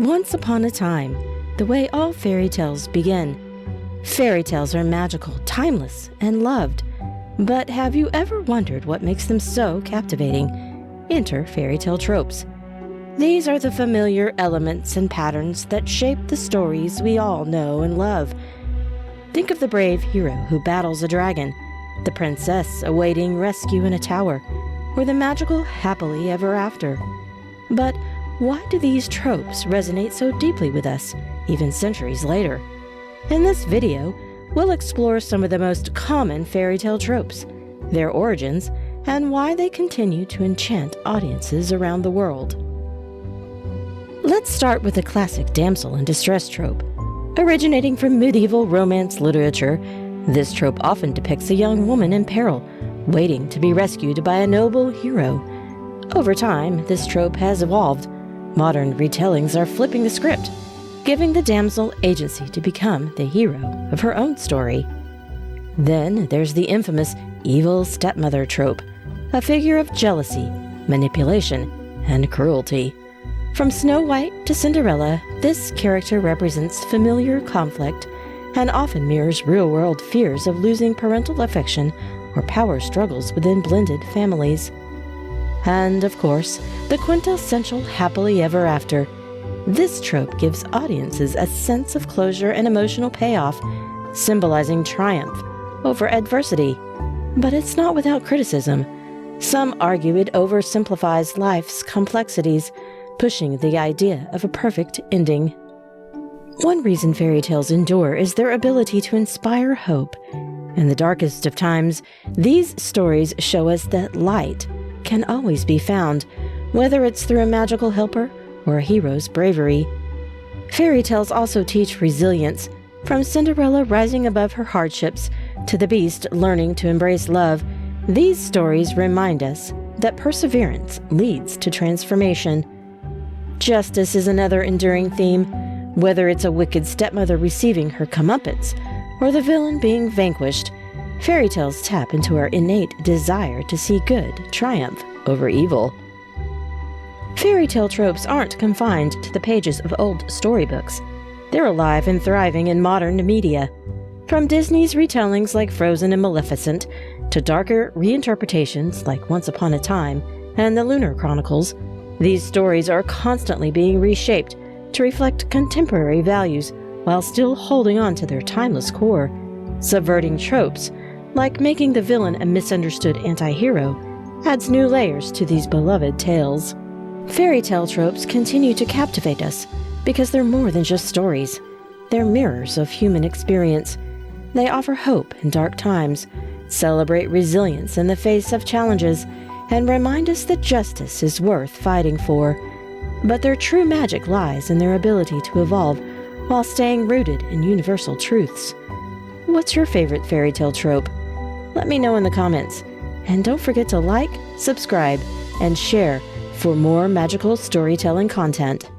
Once upon a time, the way all fairy tales begin. Fairy tales are magical, timeless, and loved. But have you ever wondered what makes them so captivating? Enter fairy tale tropes. These are the familiar elements and patterns that shape the stories we all know and love. Think of the brave hero who battles a dragon, the princess awaiting rescue in a tower, or the magical happily ever after. But why do these tropes resonate so deeply with us, even centuries later? In this video, we'll explore some of the most common fairy tale tropes, their origins, and why they continue to enchant audiences around the world. Let's start with the classic damsel in distress trope. Originating from medieval romance literature, this trope often depicts a young woman in peril, waiting to be rescued by a noble hero. Over time, this trope has evolved. Modern retellings are flipping the script, giving the damsel agency to become the hero of her own story. Then there's the infamous evil stepmother trope, a figure of jealousy, manipulation, and cruelty. From Snow White to Cinderella, this character represents familiar conflict and often mirrors real-world fears of losing parental affection or power struggles within blended families. And, of course, the quintessential happily ever after. This trope gives audiences a sense of closure and emotional payoff, symbolizing triumph over adversity. But it's not without criticism. Some argue it oversimplifies life's complexities, pushing the idea of a perfect ending. One reason fairy tales endure is their ability to inspire hope. In the darkest of times, these stories show us that light can always be found, whether it's through a magical helper or a hero's bravery. Fairy tales also teach resilience, from Cinderella rising above her hardships to the Beast learning to embrace love. These stories remind us that perseverance leads to transformation. Justice is another enduring theme, whether it's a wicked stepmother receiving her comeuppance or the villain being vanquished. Fairy tales tap into our innate desire to see good triumph over evil. Fairy tale tropes aren't confined to the pages of old storybooks. They're alive and thriving in modern media. From Disney's retellings like Frozen and Maleficent, to darker reinterpretations like Once Upon a Time and the Lunar Chronicles, these stories are constantly being reshaped to reflect contemporary values while still holding on to their timeless core. Subverting tropes, like making the villain a misunderstood anti-hero, adds new layers to these beloved tales. Fairy tale tropes continue to captivate us because they're more than just stories. They're mirrors of human experience. They offer hope in dark times, celebrate resilience in the face of challenges, and remind us that justice is worth fighting for. But their true magic lies in their ability to evolve while staying rooted in universal truths. What's your favorite fairy tale trope? Let me know in the comments. And don't forget to like, subscribe, and share for more magical storytelling content.